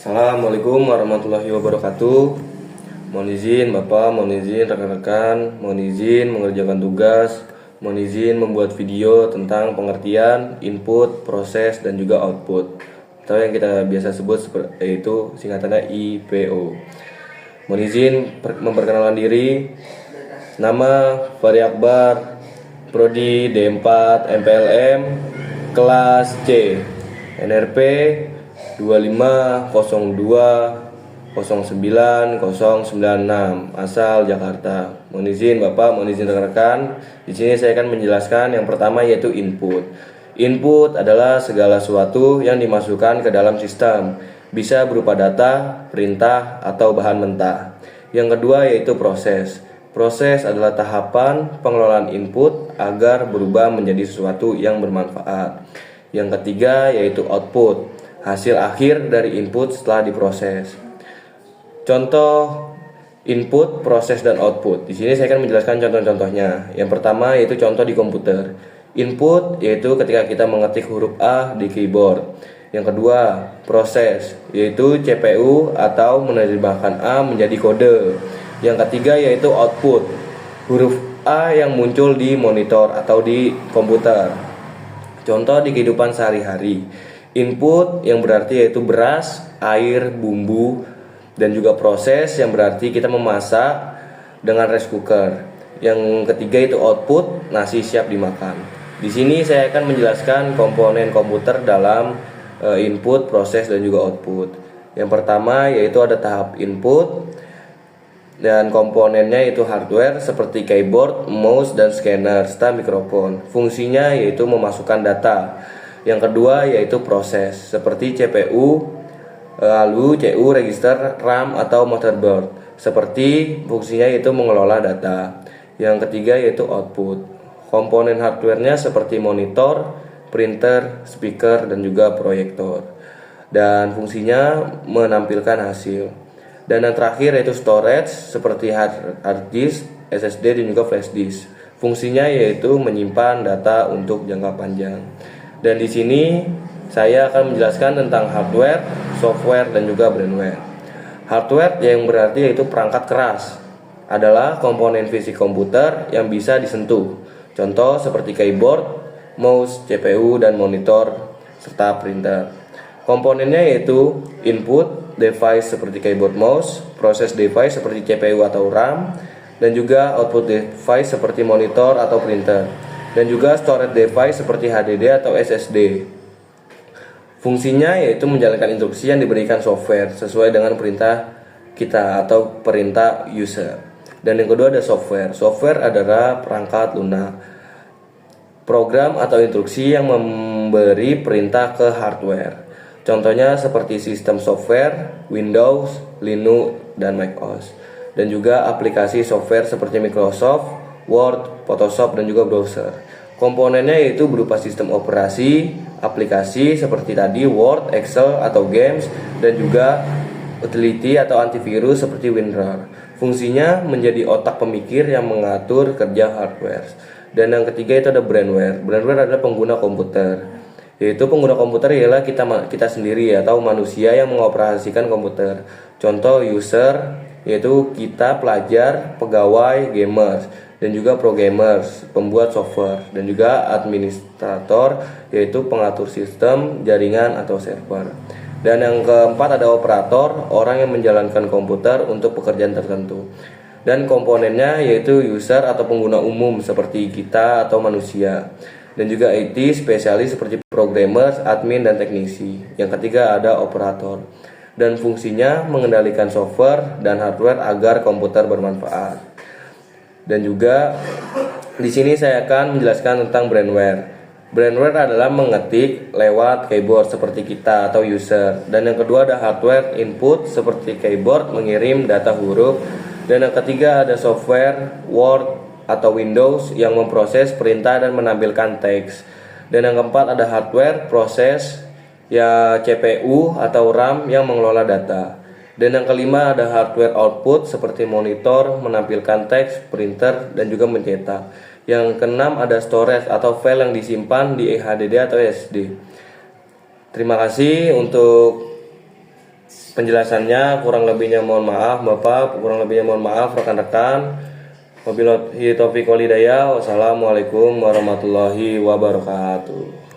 Assalamualaikum warahmatullahi wabarakatuh. Mohon izin Bapak, mohon izin rekan-rekan, mohon izin mengerjakan tugas, mohon izin membuat video tentang pengertian input, proses, dan juga output, atau yang kita biasa sebut yaitu singkatannya IPO. Mohon izin memperkenalkan diri. Nama Fahri Akbar, Prodi D4 MPLM, kelas C, NRP 25020996, asal Jakarta. Mohon izin Bapak, mohon izin rekan-rekan. Di sini saya akan menjelaskan yang pertama yaitu input. Input adalah segala sesuatu yang dimasukkan ke dalam sistem, bisa berupa data, perintah, atau bahan mentah. Yang kedua yaitu proses. Proses adalah tahapan pengelolaan input agar berubah menjadi sesuatu yang bermanfaat. Yang ketiga yaitu output, hasil akhir dari input setelah diproses. Contoh input, proses, dan output. Di sini saya akan menjelaskan contoh-contohnya. Yang pertama yaitu contoh di komputer. Input yaitu ketika kita mengetik huruf A di keyboard. Yang kedua, proses yaitu CPU atau menerjemahkan A menjadi kode. Yang ketiga yaitu output, huruf A yang muncul di monitor atau di komputer. Contoh di kehidupan sehari-hari. Input yang berarti yaitu beras, air, bumbu, dan juga proses yang berarti kita memasak dengan rice cooker. Yang ketiga itu output, nasi siap dimakan. Di sini saya akan menjelaskan komponen komputer dalam input, proses, dan juga output. Yang pertama yaitu ada tahap input, dan komponennya yaitu hardware seperti keyboard, mouse, dan scanner serta mikrofon. Fungsinya yaitu memasukkan data. Yang kedua yaitu proses seperti CPU, lalu CU, register, RAM, atau motherboard. Seperti fungsinya yaitu mengelola data. Yang ketiga yaitu output. Komponen hardwarenya seperti monitor, printer, speaker, dan juga proyektor. Dan fungsinya menampilkan hasil. Dan yang terakhir yaitu storage seperti hard disk, SSD, dan juga flash disk. Fungsinya yaitu menyimpan data untuk jangka panjang. Dan di sini saya akan menjelaskan tentang hardware, software, dan juga brainware. Hardware yang berarti yaitu perangkat keras adalah komponen fisik komputer yang bisa disentuh. Contoh seperti keyboard, mouse, CPU, dan monitor, serta printer. Komponennya yaitu input device seperti keyboard, mouse, proses device seperti CPU atau RAM, dan juga output device seperti monitor atau printer, dan juga storage device seperti HDD atau SSD. Fungsinya yaitu menjalankan instruksi yang diberikan software sesuai dengan perintah kita atau perintah user. Dan yang kedua ada software. Software adalah perangkat lunak, program atau instruksi yang memberi perintah ke hardware. Contohnya seperti sistem software, Windows, Linux, dan macOS. Dan juga aplikasi software seperti Microsoft Word, Photoshop, dan juga browser. Komponennya yaitu berupa sistem operasi, aplikasi seperti tadi Word, Excel, atau games, dan juga utility atau antivirus seperti WinRAR. Fungsinya menjadi otak pemikir yang mengatur kerja hardware. Dan yang ketiga itu ada brainware. Brainware adalah pengguna komputer, yaitu pengguna komputer ialah kita sendiri atau manusia yang mengoperasikan komputer. Contoh user yaitu kita, pelajar, pegawai, gamers, dan juga programmers, pembuat software, dan juga administrator yaitu pengatur sistem, jaringan, atau server. Dan yang keempat ada operator, orang yang menjalankan komputer untuk pekerjaan tertentu. Dan komponennya yaitu user atau pengguna umum seperti kita atau manusia. Dan juga IT, spesialis seperti programmers, admin, dan teknisi. Yang ketiga ada operator. Dan fungsinya mengendalikan software dan hardware agar komputer bermanfaat. Dan juga di sini saya akan menjelaskan tentang brainware. Brainware adalah mengetik lewat keyboard seperti kita atau user. Dan yang kedua ada hardware input seperti keyboard mengirim data huruf. Dan yang ketiga ada software Word atau Windows yang memproses perintah dan menampilkan teks. Dan yang keempat ada hardware proses ya CPU atau RAM yang mengelola data. Dan yang kelima ada hardware output seperti monitor, menampilkan teks, printer, dan juga mencetak. Yang keenam ada storage atau file yang disimpan di HDD atau SSD. Terima kasih untuk penjelasannya. Kurang lebihnya mohon maaf Bapak, kurang lebihnya mohon maaf rekan-rekan. Wabillahi taufiq wal hidayah. Wassalamualaikum warahmatullahi wabarakatuh.